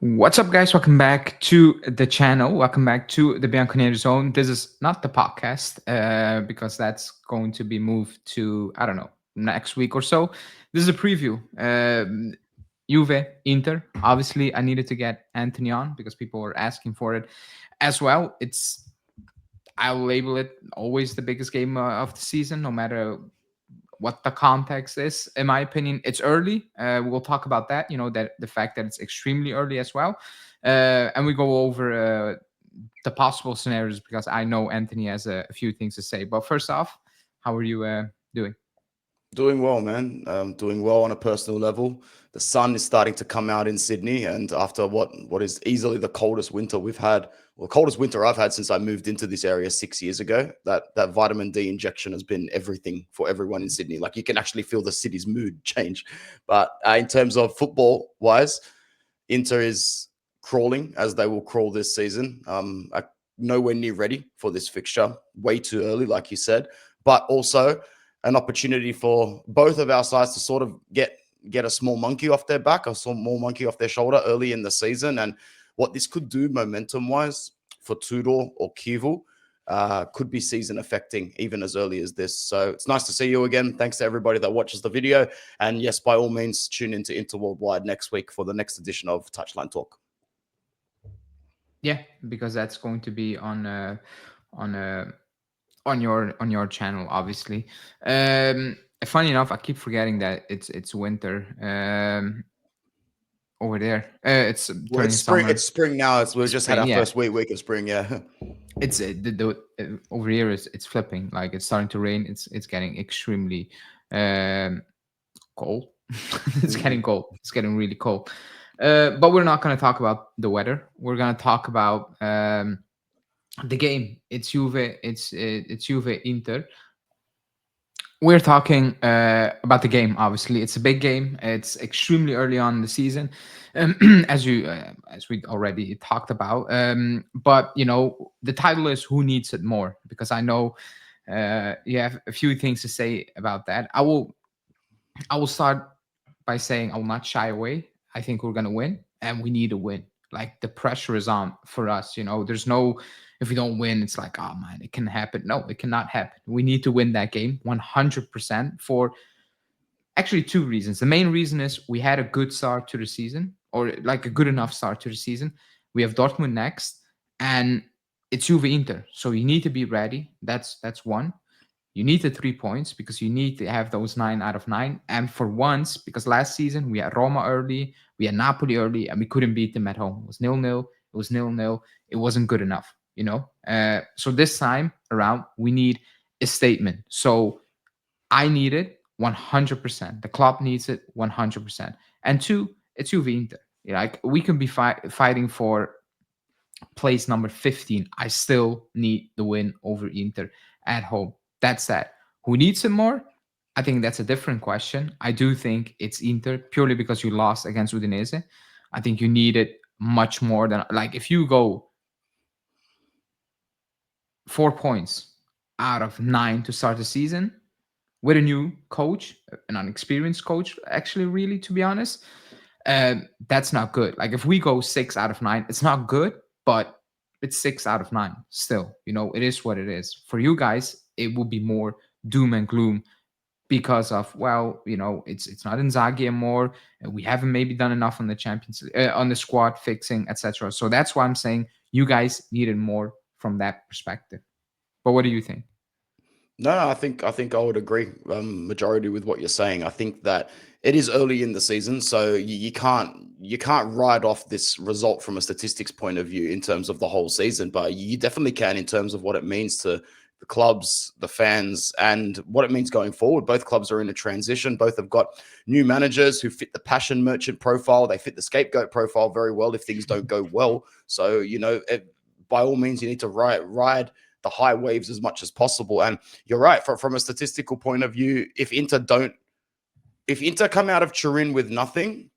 What's up, guys? Welcome back to the channel. Welcome back to the Bianconeri zone. This is not the podcast because that's going to be moved to, I don't know, next week or so. This is a preview. Juve, Inter. Obviously, I needed to get Anthony on because people were asking for it as well. I'll label it always the biggest game of the season, no matter what the context is. In my opinion, it's early. We'll talk about that. That the fact that it's extremely early as well, and we go over the possible scenarios because I know Anthony has a few things to say. But first off, how are you doing? Doing well, man. Doing well on a personal level. The sun is starting to come out in Sydney, and after what is easily the coldest winter we've had, well, the coldest winter I've had since I moved into this area 6 years ago, that vitamin D injection has been everything for everyone in Sydney. Like you can actually feel the city's mood change. But in terms of football wise, Inter is crawling as they will crawl this season. Nowhere near ready for this fixture. Way too early, like you said, but also an opportunity for both of our sides to sort of get a small monkey off their back, a small monkey off their shoulder early in the season. And what this could do momentum wise for Tudor or Chivu could be season affecting even as early as this. So it's nice to see you again. Thanks to everybody that watches the video. And yes, by all means, tune into Inter Worldwide next week for the next edition of Touchline Talk. Yeah, because that's going to be on on your channel, obviously. Funny enough, I keep forgetting that it's winter. Over there. It's Well, turning it's spring. summer. It's spring now. We've just had Spring, our yeah. first week of spring. Yeah. It's over here is it's flipping. Like it's starting to rain. It's getting extremely cold. It's getting cold. It's getting really cold. But we're not going to talk about the weather. We're going to talk about the game. It's Juve. It's Juve Inter. We're talking about the game. Obviously, it's a big game. It's extremely early on in the season, as we already talked about. But the title is "Who Needs It More?" Because I know you have a few things to say about that. I will start by saying I will not shy away. I think we're gonna win, and we need to win. Like the pressure is on for us. There's no if we don't win, it's like, oh man, it can happen. No, it cannot happen. We need to win that game 100% for actually two reasons. The main reason is we had a good start to the season, or like a good enough start to the season. We have Dortmund next, and it's Juve Inter, so you need to be ready. That's one. You need the 3 points because you need to have those 9 out of 9. And for once, because last season we had Roma early, we had Napoli early, and we couldn't beat them at home. It was 0-0. It was 0-0. It wasn't good enough. So this time around, we need a statement. So I need it 100%. The club needs it 100%. And two, it's Juve Inter. Like we can be fighting for place number 15. I still need the win over Inter at home. That's that. Who needs it more? I think that's a different question. I do think it's Inter purely because you lost against Udinese. I think you need it much more than, like, if you go 4 points out of 9 to start the season with a new coach, an unexperienced coach, actually, really, to be honest, that's not good. Like if we go 6 out of 9, it's not good, but it's 6 out of 9 still. It is what it is. For you guys, it will be more doom and gloom because of, well, it's not Inzaghi anymore. We haven't maybe done enough on the on the squad fixing, etc. So that's why I'm saying you guys needed more from that perspective. But what do you think? No, I think I would agree majority with what you're saying. I think that it is early in the season, so you can't write off this result from a statistics point of view in terms of the whole season, but you definitely can in terms of what it means to the clubs, the fans, and what it means going forward. Both clubs are in a transition. Both have got new managers who fit the passion merchant profile. They fit the scapegoat profile very well if things don't go well. So by all means, you need to ride the high waves as much as possible. And you're right, from a statistical point of view, if Inter come out of Turin with nothing,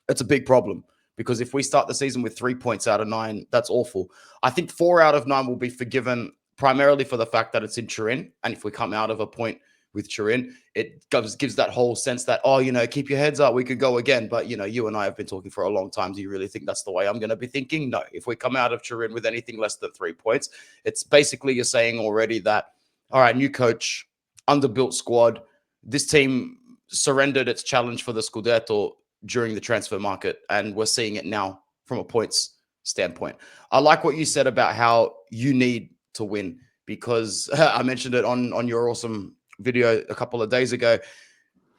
it's a big problem. Because if we start the season with 3 points out of 9, that's awful. I think 4 out of 9 will be forgiven primarily for the fact that it's in Turin. And if we come out of a point with Turin, it gives that whole sense that, oh, keep your heads up, we could go again. But you and I have been talking for a long time. Do you really think that's the way I'm going to be thinking? No. If we come out of Turin with anything less than 3 points, it's basically you're saying already that, all right, new coach, underbuilt squad. This team surrendered its challenge for the Scudetto during the transfer market, and we're seeing it now from a points standpoint. I like what you said about how you need to win, because I mentioned it on your awesome video a couple of days ago.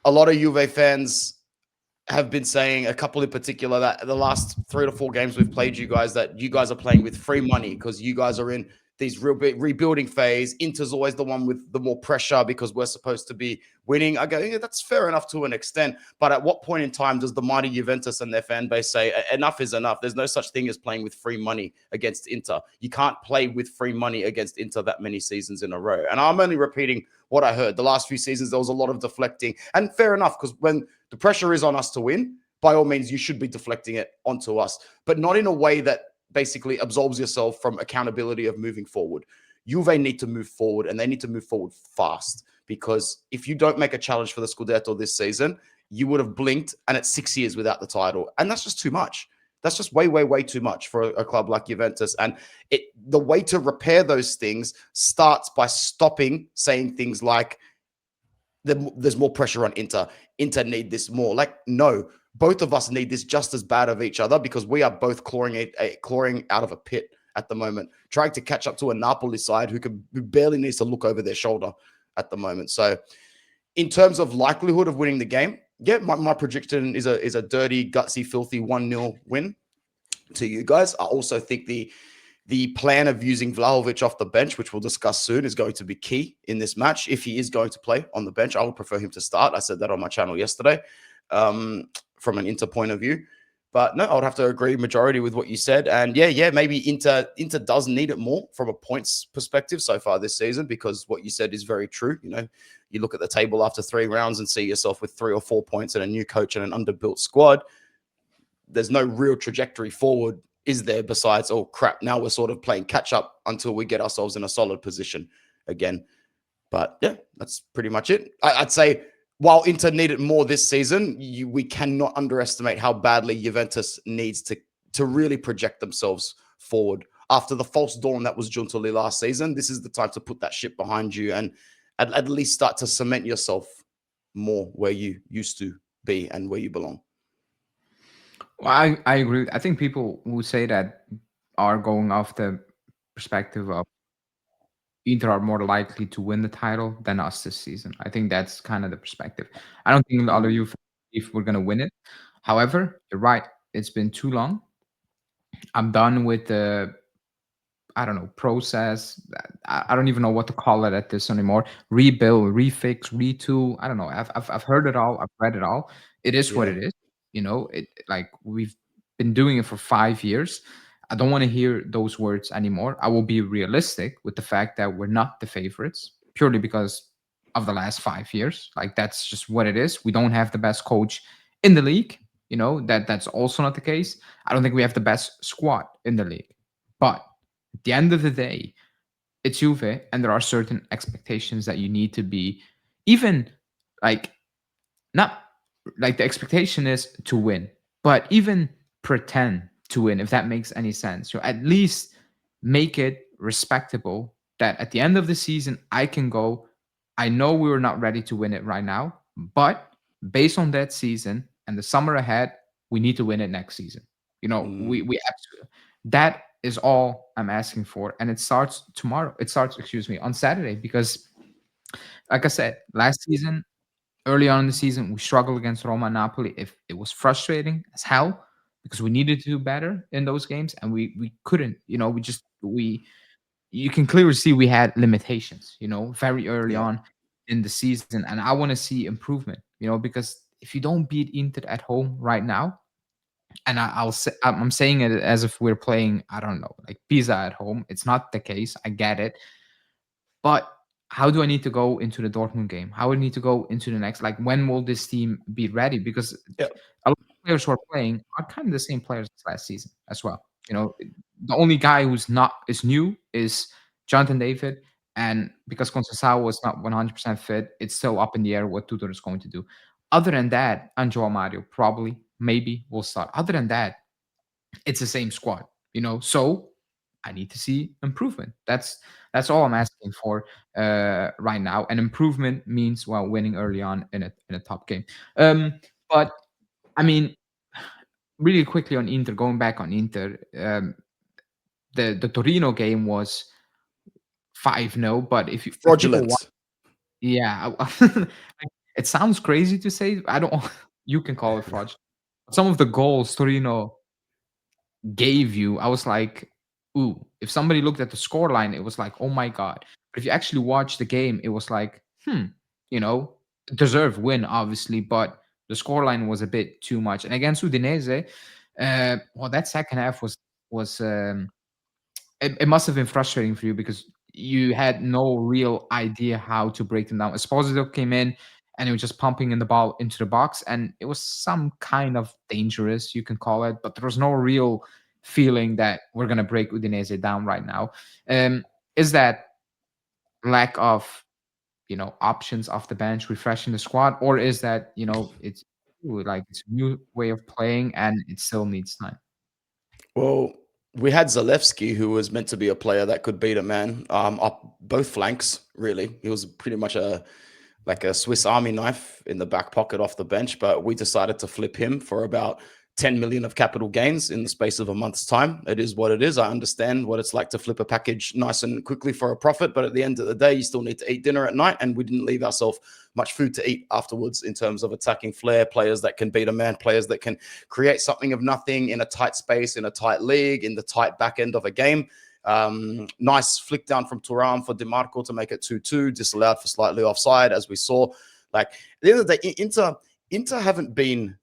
A lot of Juve fans have been saying, a couple in particular, that the last 3 to 4 games we've played you guys, that you guys are playing with free money because you guys are in these real big rebuilding phase. Inter's always the one with the more pressure because we're supposed to be winning. I go, yeah, that's fair enough to an extent. But at what point in time does the mighty Juventus and their fan base say enough is enough? There's no such thing as playing with free money against Inter. You can't play with free money against Inter that many seasons in a row. And I'm only repeating what I heard. The last few seasons, there was a lot of deflecting. And fair enough, because when the pressure is on us to win, by all means, you should be deflecting it onto us, but not in a way that basically absolves yourself from accountability of moving forward. Juve need to move forward, and they need to move forward fast, because if you don't make a challenge for the Scudetto this season, you would have blinked and it's 6 years without the title. And that's just too much. That's just way, way, way too much for a club like Juventus. And the way to repair those things starts by stopping saying things like, there's more pressure on Inter. Inter need this more. Like, no, both of us need this just as bad of each other, because we are both clawing out of a pit at the moment, trying to catch up to a Napoli side who barely needs to look over their shoulder at the moment. So in terms of likelihood of winning the game, yeah, my prediction is a dirty, gutsy, filthy 1-0 win to you guys. I also think the plan of using Vlahovic off the bench, which we'll discuss soon, is going to be key in this match. If he is going to play on the bench, I would prefer him to start. I said that on my channel yesterday, from an Inter point of view. But no, I would have to agree majority with what you said. And yeah, maybe Inter does need it more from a points perspective so far this season, because what you said is very true. You look at the table after 3 rounds and see yourself with 3 or 4 points and a new coach and an underbuilt squad. There's no real trajectory forward, is there, besides, oh crap, now we're sort of playing catch up until we get ourselves in a solid position again. But yeah, that's pretty much it. I'd say, while Inter need it more this season, we cannot underestimate how badly Juventus needs to really project themselves forward. After the false dawn that was Giuntoli last season, this is the time to put that shit behind you and at least start to cement yourself more where you used to be and where you belong. Well, I agree. I think people who say that are going off the perspective of Inter are more likely to win the title than us this season. I think that's kind of the perspective. I don't think the other you if we're gonna win it. However, you're right. It's been too long. I'm done with the, I don't know, process. I don't even know what to call it at this anymore. Rebuild, refix, retool. I don't know. I've heard it all. I've read it all. It is what Yeah. it is. It, like, we've been doing it for 5 years. I don't want to hear those words anymore. I will be realistic with the fact that we're not the favorites purely because of the last 5 years. Like, that's just what it is. We don't have the best coach in the league. That's also not the case. I don't think we have the best squad in the league. But at the end of the day, it's Juve, and there are certain expectations that you need to be, even, like, not like the expectation is to win, but even pretend to win, if that makes any sense. At least make it respectable that at the end of the season, I can go, I know we were not ready to win it right now, but based on that season and the summer ahead, we need to win it next season. We absolutely, that is all I'm asking for. And it starts tomorrow. It starts, excuse me, on Saturday, because like I said, last season, early on in the season, we struggled against Roma and Napoli. If it was frustrating as hell because we needed to do better in those games and we couldn't. We you can clearly see we had limitations. Very early Yeah. on in the season, and I want to see improvement. Because if you don't beat Inter at home right now, and I'll say, I'm saying it as if we're playing, I don't know, like Pisa at home. It's not the case. I get it, but how do I need to go into the Dortmund game? How would I need to go into the next? Like, when will this team be ready? Because Yeah. a lot of players who are playing are kind of the same players as last season as well. The only guy who's not is new is Jonathan David, And because Conceição was not 100% fit, it's still up in the air what Tudor is going to do. Other than that, Angelo Mario probably, maybe will start. Other than that, it's the same squad, So I need to see improvement. That's all I'm asking for right now. And improvement means winning early on in a top game. But I mean, really quickly on Inter, going back on Inter, the Torino game was 5-0. But if people want, Fraudulent. yeah, it sounds crazy to say. I don't. You can call it fraud. Some of the goals Torino gave you, I was like, ooh, if somebody looked at the score line, it was like, oh my God. But if you actually watch the game, it was like, you know, deserved win, obviously, but the score line was a bit too much. And against Udinese, that second half was it must have been frustrating for you because you had no real idea how to break them down. Esposito came in and he was just pumping in the ball into the box, and it was some kind of dangerous, you can call it, but there was no real feeling that we're gonna break Udinese down right now. Is that lack of options off the bench, refreshing the squad, or is that it's like it's a new way of playing and it still needs time? Well, we had Zalewski, who was meant to be a player that could beat a man up both flanks. Really, he was pretty much like a Swiss Army knife in the back pocket off the bench. But we decided to flip him for about 10 million of capital gains in the space of a month's time. It is what it is. I understand what it's like to flip a package nice and quickly for a profit, but at the end of the day, you still need to eat dinner at night, and we didn't leave ourselves much food to eat afterwards in terms of attacking flair, players that can beat a man, players that can create something of nothing in a tight space, in a tight league, in the tight back end of a game. Nice flick down from Thuram for DiMarco to make it 2-2, disallowed for slightly offside, as we saw. Like, at the end of the day, Inter haven't been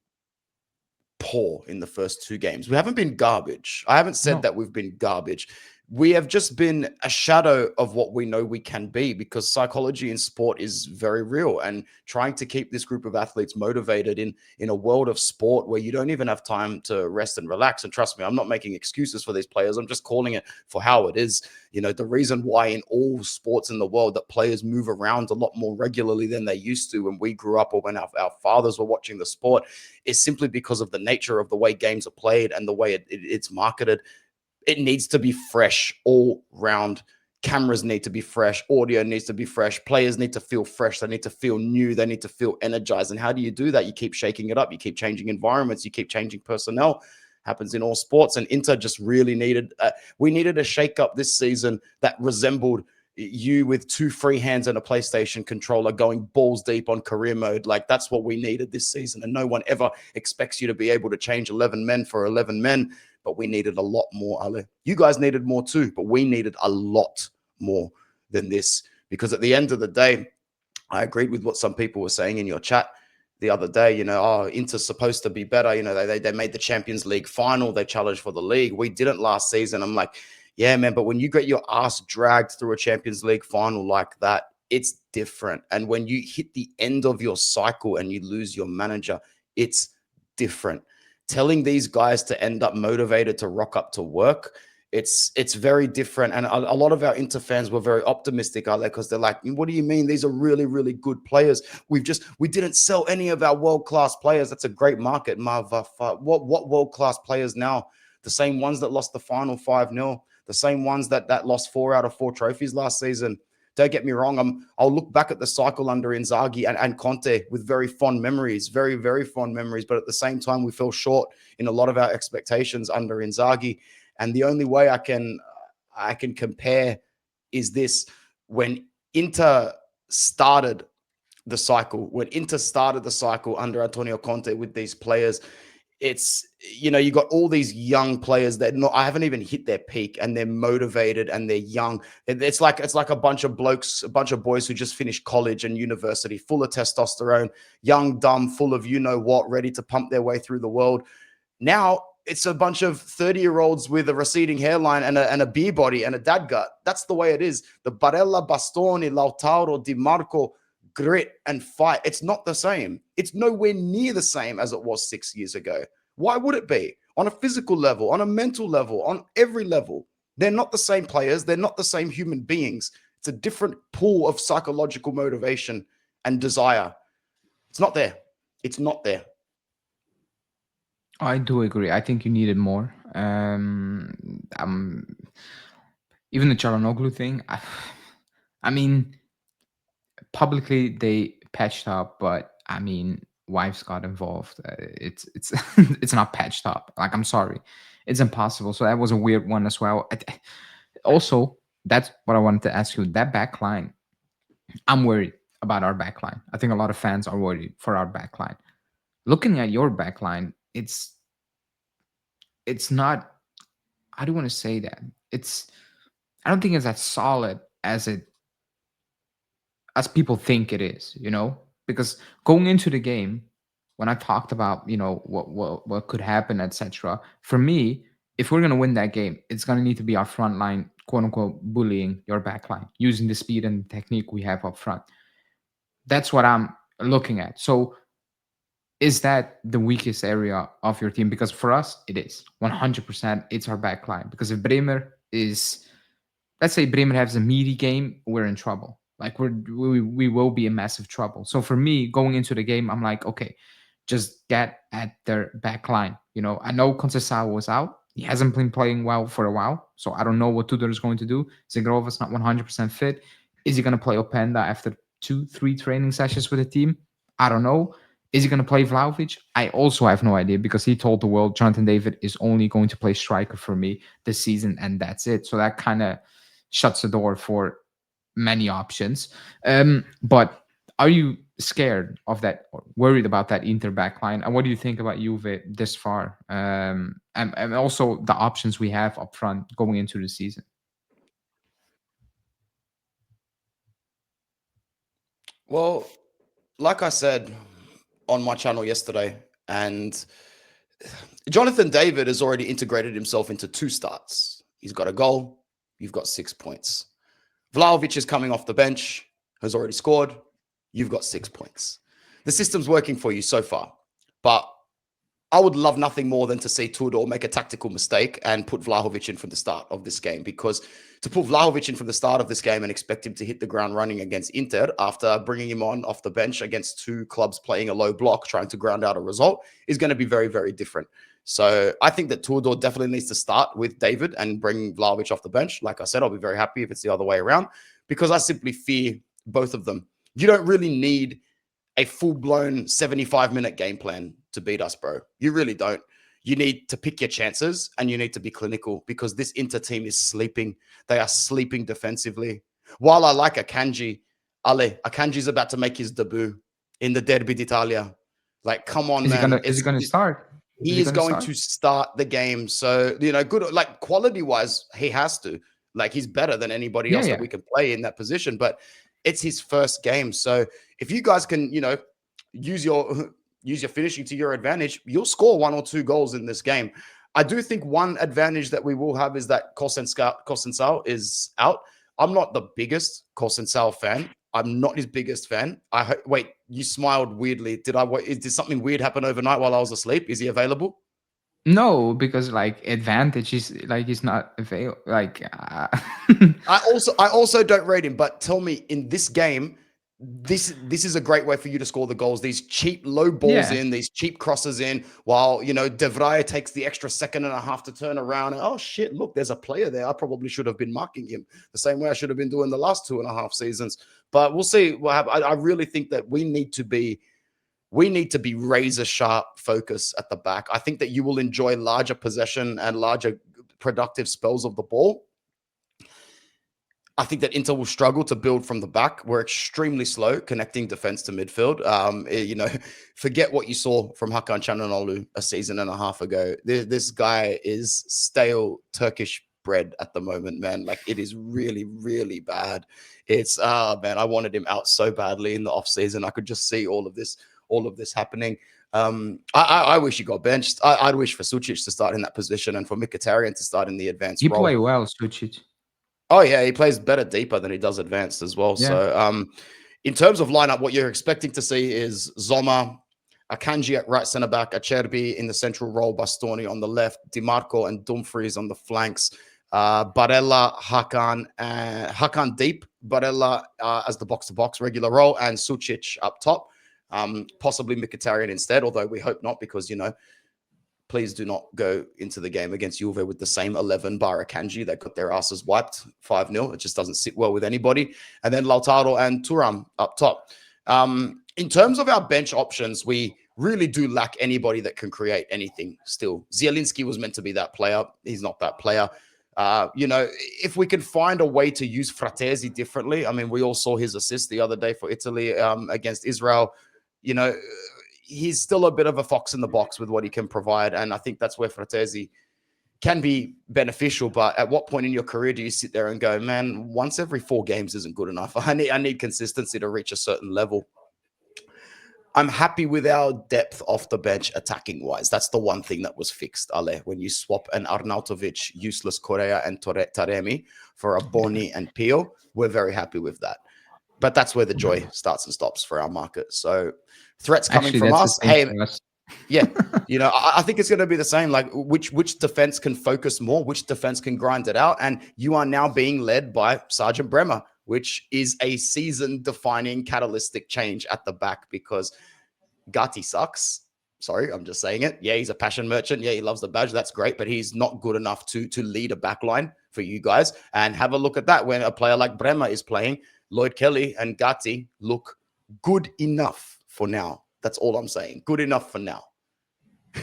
poor in the first two games. We haven't been garbage. I haven't said No. that we've been garbage. We have just been a shadow of what we know we can be, because psychology in sport is very real, and trying to keep this group of athletes motivated in a world of sport where you don't even have time to rest and relax. And trust me, I'm not making excuses for these players. I'm just calling it for how it is. The reason why in all sports in the world that players move around a lot more regularly than they used to when we grew up, or when our fathers were watching the sport, is simply because of the nature of the way games are played and the way it's marketed. It needs to be fresh all round. Cameras need to be fresh. Audio needs to be fresh. Players need to feel fresh. They need to feel new. They need to feel energized. And how do you do that? You keep shaking it up. You keep changing environments. You keep changing personnel. Happens in all sports. And Inter just really we needed a shake up this season that resembled you with two free hands and a PlayStation controller going balls deep on career mode. Like, that's what we needed this season. And no one ever expects you to be able to change 11 men for 11 men. But we needed a lot more, Ale. You guys needed more too, but we needed a lot more than this. Because at the end of the day, I agreed with what some people were saying in your chat the other day. Inter's supposed to be better. They made the Champions League final. They challenged for the league. We didn't last season. I'm like, yeah, man, but when you get your ass dragged through a Champions League final like that, it's different. And when you hit the end of your cycle and you lose your manager, it's different. Telling these guys to end up motivated to rock up to work, it's very different. And a lot of our Inter fans were very optimistic, are they? Because they're like, what do you mean? These are really, really good players. We didn't sell any of our world-class players. That's a great market, Marv. What world-class players now? The same ones that lost the final 5-0, the same ones that lost 4 out of 4 trophies last season. Don't get me wrong. I'll look back at the cycle under Inzaghi and Conte with very fond memories, very, very fond memories. But at the same time, we fell short in a lot of our expectations under Inzaghi. And the only way I can compare is this: when Inter started the cycle, under Antonio Conte with these players, it's, you got all these young players that I haven't even hit their peak, and they're motivated and they're young. It's like a bunch of blokes, a bunch of boys who just finished college and university, full of testosterone, young, dumb, full of what, ready to pump their way through the world. Now it's a bunch of 30-year-olds with a receding hairline and a beer body and a dad gut. That's the way it is. The Barella, Bastoni, Lautaro, Di Marco, grit and fight. It's not the same. It's nowhere near the same as it was 6 years ago. Why would it be? On a physical level, on a mental level, on every level. They're not the same players. They're not the same human beings. It's a different pool of psychological motivation and desire. It's not there. It's not there. I do agree. I think you needed more. Even the Charanoglu thing. I mean, publicly they patched up, but I mean, wives got involved. It's it's not patched up. Like, I'm sorry, it's impossible. So that was a weird one as well. Also, that's what I wanted to ask you. That back line, I'm worried about our back line. I think a lot of fans are worried for our back line. Looking at your back line, it's not. I don't want to say that. It's I don't think it's as solid as people think it is, because going into the game, when I talked about, what could happen, etc. For me, if we're gonna win that game, it's gonna need to be our front line, quote unquote, bullying your back line, using the speed and technique we have up front. That's what I'm looking at. So is that the weakest area of your team? Because for us, it is 100%. It's our back line. Because if Bremer is, let's say Bremer has a meaty game, we're in trouble. Like, we will be in massive trouble. So for me, going into the game, I'm like, okay, just get at their back line. I know Conceição was out. He hasn't been playing well for a while. So I don't know what Tudor is going to do. Zigrova's not 100% fit. Is he going to play Openda after 2-3 training sessions with the team? I don't know. Is he going to play Vlahovic? I also have no idea, because he told the world Jonathan David is only going to play striker for me this season, and that's it. So that kind of shuts the door for many options. But are you scared of that, or worried about that Inter backline? And what do you think about Juve this far? And also the options we have up front going into the season. Well, like I said on my channel yesterday, and Jonathan David has already integrated himself into 2 starts. He's got a goal. You've got 6 points. Vlahovic is coming off the bench, has already scored. You've got 6 points. The system's working for you so far. But I would love nothing more than to see Tudor make a tactical mistake and put Vlahovic in from the start of this game, because to put Vlahovic in from the start of this game and expect him to hit the ground running against Inter after bringing him on off the bench against 2 clubs playing a low block, trying to ground out a result, is going to be very, very different. So I think that Tudor definitely needs to start with David and bring Vlahovic off the bench. Like I said, I'll be very happy if it's the other way around, because I simply fear both of them. You don't really need a full-blown 75-minute game plan to beat us, bro. You really don't. You need to pick your chances, and you need to be clinical, because this Inter team is sleeping. They are sleeping defensively. While I like Akanji, Akanji's about to make his debut in the Derby d'Italia. Like, come on, man. Is he gonna start? He is going to start the game. So, good, like, quality-wise, he has to. Like, he's better than anybody else that we can play in that position. But it's his first game. So if you guys can, use your finishing to your advantage, you'll score 1 or 2 goals in this game. I do think one advantage that we will have is that Conceição is out. I'm not the biggest Conceição fan. I'm not his biggest fan. Wait, you smiled weirdly. Did something weird happen overnight while I was asleep? Is he available? No, because like advantage is like he's not available. Like I also don't rate him. But tell me, in this game, this is a great way for you to score the goals. These cheap low balls in, these cheap crosses in, while De Vrij takes the extra second and a half to turn around. And, oh shit, look, there's a player there. I probably should have been marking him the same way I should have been doing the last 2.5 seasons. But we'll see what happens. I really think that we need to be razor sharp focus at the back. I think that you will enjoy larger possession and larger productive spells of the ball. I think that Inter will struggle to build from the back. We're extremely slow connecting defense to midfield. Forget what you saw from Hakan Çalhanoğlu a season and a half ago. This guy is stale Turkish bread at the moment, man. Like, it is really, really bad. It's man, I wanted him out so badly in the off season. I could just see all of this happening. I wish he got benched. I'd wish for Sucic to start in that position and for Mkhitaryan to start in the advanced role. You play well, Sucic. Oh, yeah, he plays better deeper than he does advanced as well. Yeah. So in terms of lineup, what you're expecting to see is Zoma, Akanji at right centre-back, Acerbi in the central role, Bastoni on the left, DiMarco and Dumfries on the flanks, Barella, Hakan deep, Barella as the box-to-box regular role, and Sucic up top. Possibly Mkhitaryan instead, although we hope not, because, please do not go into the game against Juve with the same 11 bar Akanji that got their asses wiped 5-0. It just doesn't sit well with anybody. And then Lautaro and Thuram up top. In terms of our bench options, we really do lack anybody that can create anything still. Zielinski was meant to be that player. He's not that player. If we can find a way to use Fratesi differently, I mean, we all saw his assist the other day for Italy against Israel. He's still a bit of a fox in the box with what he can provide. And I think that's where Fratesi can be beneficial. But at what point in your career do you sit there and go, man, once every 4 games isn't good enough? I need consistency to reach a certain level. I'm happy with our depth off the bench attacking wise. That's the one thing that was fixed, Ale. When you swap an Arnautovic, useless Correa, and Taremi for a Boni and Pio, we're very happy with that. But that's where the joy starts and stops for our market. So threats coming Actually, from that's us. the same Hey, for us. yeah, I think it's going to be the same. Like which defense can focus more, which defense can grind it out. And you are now being led by Sergeant Bremer, which is a season-defining catalytic change at the back, because Gatti sucks. Sorry, I'm just saying it. Yeah, he's a passion merchant. Yeah, he loves the badge. That's great, but he's not good enough to lead a back line for you guys. And have a look at that when a player like Bremer is playing. Lloyd Kelly and Gatti look good enough for now. That's all I'm saying. Good enough for now.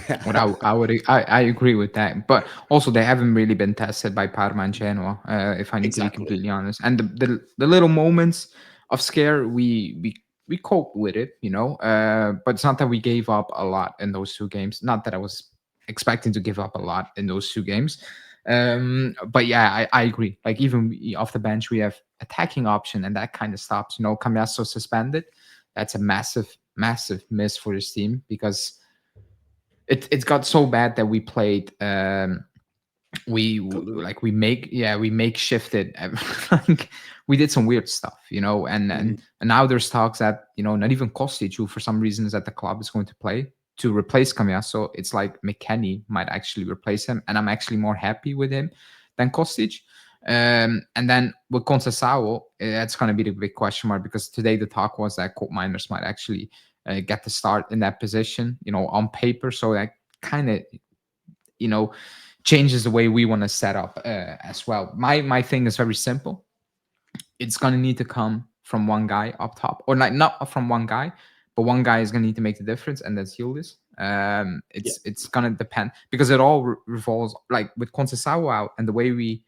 I agree with that, but also they haven't really been tested by Parma and Genoa, if I need to be completely honest. And the little moments of scare, we cope with it, but it's not that we gave up a lot in those 2 games. Not that I was expecting to give up a lot in those 2 games. But yeah, I agree. Like, even off the bench, we have attacking option, and that kind of stops. Camiasso suspended. That's a massive miss for this team, because it got so bad that we played we makeshifted like, we did some weird stuff, and now there's talks that, not even Kostic, who for some reasons at the club is going to play to replace Camiasso. It's like McKennie might actually replace him, and I'm actually more happy with him than Kostic. And then with Conceição, that's going to be the big question mark, because today the talk was that Koop Miners might actually get the start in that position, on paper. So that kind of, changes the way we want to set up as well. My thing is very simple. It's going to need to come from one guy up top, or not from one guy, but one guy is going to need to make the difference, and that's Yildiz. It's going to depend, because it all revolves, like with Conceição out and the way we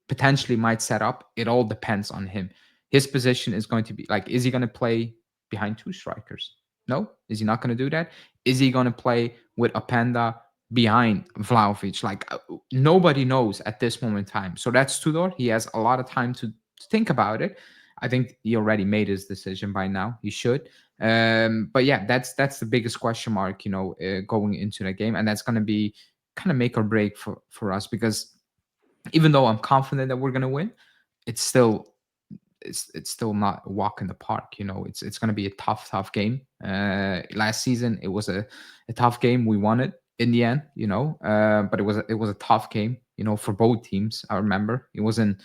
potentially might set up, it all depends on him. His position is going to be like, is he going to play behind 2 strikers? No. Is he not going to do that? Is he going to play with Openda behind Vlahovic? Like, nobody knows at this moment in time. So that's Tudor. He has a lot of time to think about it. I think he already made his decision by now. He should. But yeah, that's the biggest question mark, going into the game, and that's going to be kind of make or break for us, because even though I'm confident that we're going to win, it's still not a walk in the park. It's going to be a tough game. Last season it was a tough game. We won it in the end, but it was a tough game, for both teams. I remember it wasn't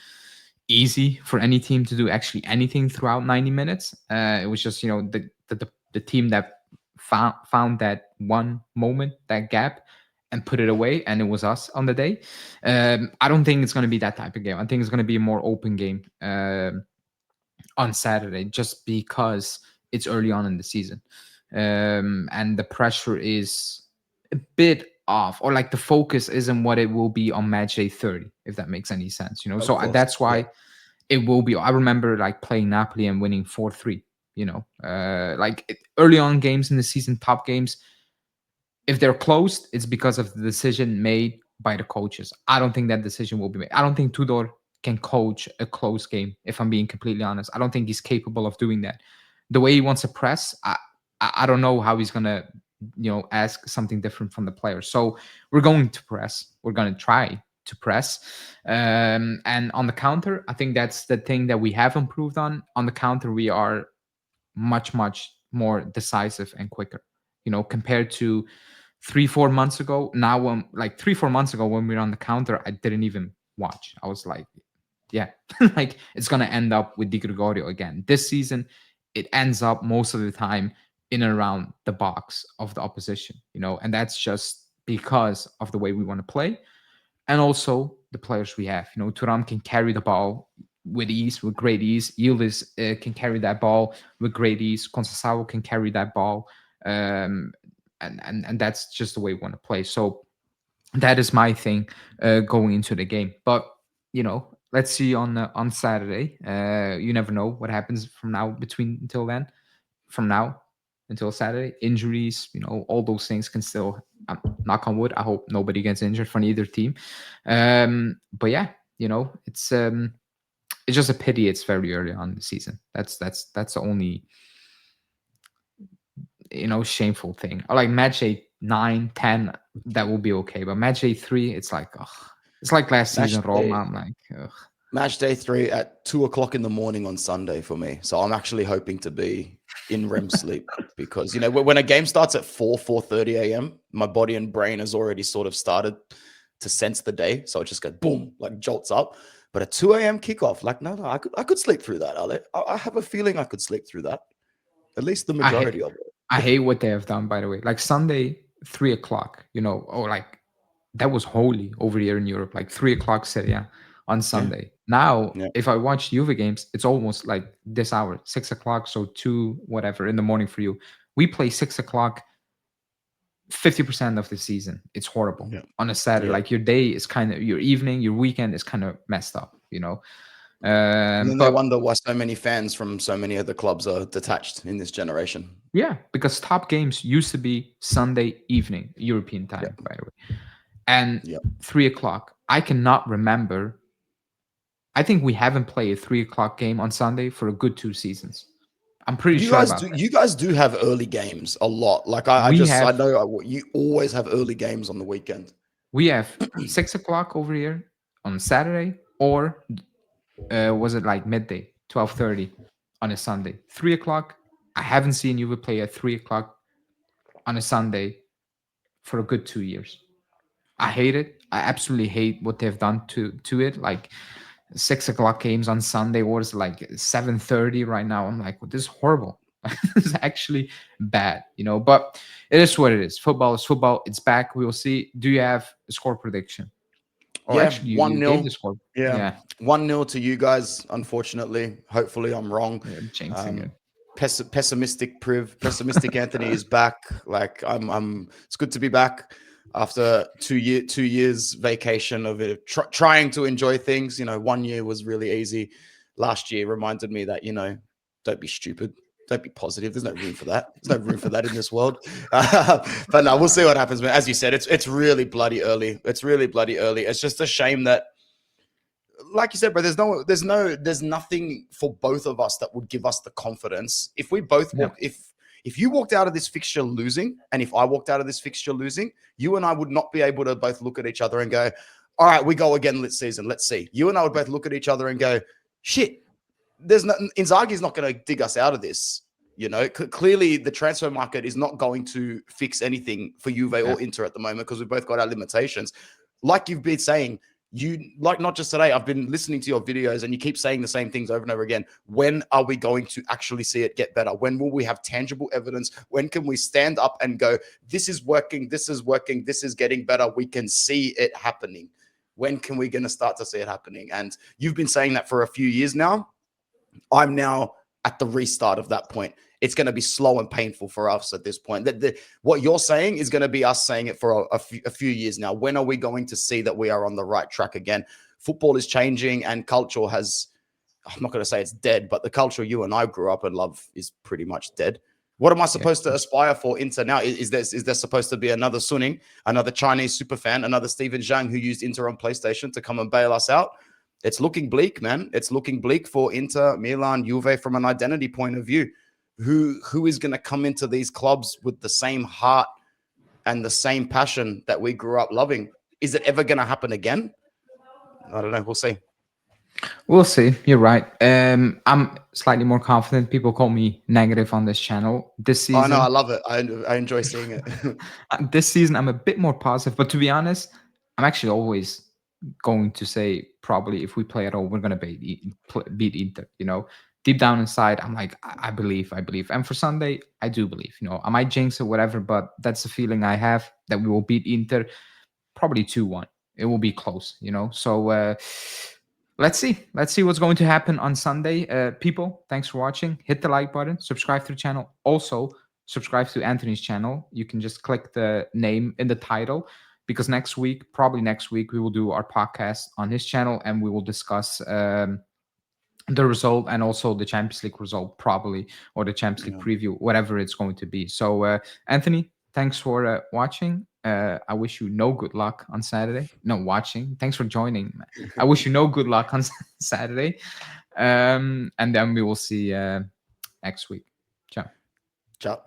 easy for any team to do actually anything throughout 90 minutes. It was just, the team that found that one moment, that gap, and put it away, and it was us on the day. I don't think it's going to be that type of game. I think it's going to be a more open game on Saturday, just because it's early on in the season, and the pressure is a bit off, or like the focus isn't what it will be on match day 30, if that makes any sense. So that's why it will be. I remember like playing Napoli and winning 4-3. Early on games in the season, top games, if they're closed, it's because of the decision made by the coaches. I don't think that decision will be made. I don't think Tudor can coach a close game, if I'm being completely honest. I don't think he's capable of doing that. The way he wants to press, I don't know how he's going to, ask something different from the players. So we're going to press. We're going to try to press. And on the counter, I think that's the thing that we have improved on. On the counter, we are much, much more decisive and quicker, compared to 3-4 months ago. Now, when 3-4 months ago, when we were on the counter, I didn't even watch. I was like, yeah, like it's gonna end up with Di Gregorio again. This season, it ends up most of the time in and around the box of the opposition, and that's just because of the way we want to play, and also the players we have. Turam can carry the ball with ease, with great ease. Yildiz can carry that ball with great ease. Conceição can carry that ball, um, and that's just the way we want to play. So that is my thing going into the game. But let's see on Saturday. You never know what happens from now between until then. From now until Saturday, injuries, all those things can still. Knock on wood. I hope nobody gets injured from either team. But yeah, it's just a pity it's very early on in the season. That's the only shameful thing. Or like match day 9, 10, that will be okay. But match day 3, it's like, ugh. It's like last season Roma. I'm like, ugh. Match day 3 at 2 o'clock in the morning on Sunday for me. So I'm actually hoping to be in REM sleep because when a game starts at 4:30 a.m., my body and brain has already sort of started to sense the day. So it just goes boom, like jolts up. But a 2 a.m. kickoff, like no, I could sleep through that, Ale. I have a feeling I could sleep through that. At least the majority of it. I hate what they have done, by the way. Like Sunday, 3 o'clock, or like that was holy over here in Europe, like 3 o'clock Serie A on Sunday. Now, if I watch Juve games, it's almost like this hour, 6 o'clock, so 2, whatever, in the morning for you. We play 6 o'clock 50% of the season. It's horrible on a Saturday. Like your day is kind of, your evening, your weekend is kind of messed up, And then they wonder why so many fans from so many other clubs are detached in this generation. Yeah, because top games used to be Sunday evening, European time, by the way. And 3 o'clock, I cannot remember. I think we haven't played a 3 o'clock game on Sunday for a good 2 seasons. I'm pretty sure about that. You guys do have early games a lot. Like I know you always have early games on the weekend. We have 6 o'clock over here on Saturday, or was it like midday, 12:30 on a Sunday? 3 o'clock. I haven't seen you play at 3 o'clock on a Sunday for a good 2 years. I hate it. I absolutely hate what they've done to it. Like 6 o'clock games on Sunday, or it's like 7:30 right now. I'm like, well, this is horrible. It's actually bad, but it is what it is. Football is football. It's back. We will see. Do you have a score prediction? Or actually, you 1-0. gave the score. Yeah. 1-0 to you guys, unfortunately. Hopefully I'm wrong. Jinxing it. Pessimistic Anthony is back. Like it's good to be back after 2 years vacation of it, trying to enjoy things. 1 year was really easy. Last year reminded me that, don't be stupid. Don't be positive. There's no room for that. There's no room for that in this world. But no, we'll see what happens. But as you said, it's really bloody early. It's really bloody early. It's just a shame that, like you said, bro, there's nothing for both of us that would give us the confidence. If we both if you walked out of this fixture losing, and if I walked out of this fixture losing, you and I would not be able to both look at each other and go, all right, we go again this season. Let's see. You and I would both look at each other and go, shit, Inzaghi's not going to dig us out of this. Clearly the transfer market is not going to fix anything for Juve or Inter at the moment because we've both got our limitations. Like you've been saying, not just today, I've been listening to your videos and you keep saying the same things over and over again. When are we going to actually see it get better? When will we have tangible evidence? When can we stand up and go, this is working, this is working, this is getting better. We can see it happening. When can we going to start to see it happening? And you've been saying that for a few years now. I'm now at the restart of that point. It's going to be slow and painful for us at this point. What you're saying is going to be us saying it for a few years now. When are we going to see that we are on the right track again? Football is changing and culture has, I'm not going to say it's dead, but the culture you and I grew up and love is pretty much dead. What am I supposed to aspire for Inter now? Is there supposed to be another Suning, another Chinese superfan, another Steven Zhang who used Inter on PlayStation to come and bail us out? It's looking bleak, man. It's looking bleak for Inter, Milan, Juve from an identity point of view. Who is going to come into these clubs with the same heart and the same passion that we grew up loving? Is it ever going to happen again? I don't know. We'll see. We'll see. You're right. I'm slightly more confident. People call me negative on this channel this season. Oh, no, I love it. I enjoy seeing it. This season, I'm a bit more positive. But to be honest, I'm actually always going to say probably if we play at all, we're gonna beat Inter. You know, deep down inside, I'm like, I believe, I believe. And for Sunday, I do believe. You know, I might jinx it, whatever, but that's the feeling I have that we will beat Inter, probably 2-1. It will be close. You know, so. Let's see what's going to happen on Sunday. People, thanks for watching. Hit the like button, subscribe to the channel. Also, subscribe to Anthony's channel. You can just click the name in the title, because probably next week, we will do our podcast on his channel and we will discuss the result and also the Champions League result, probably, or the Champions League Yeah. preview, whatever it's going to be. So, Anthony, thanks for watching. I wish you no good luck on Saturday. No, watching. Thanks for joining. I wish you no good luck on Saturday. And then we will see next week. Ciao. Ciao.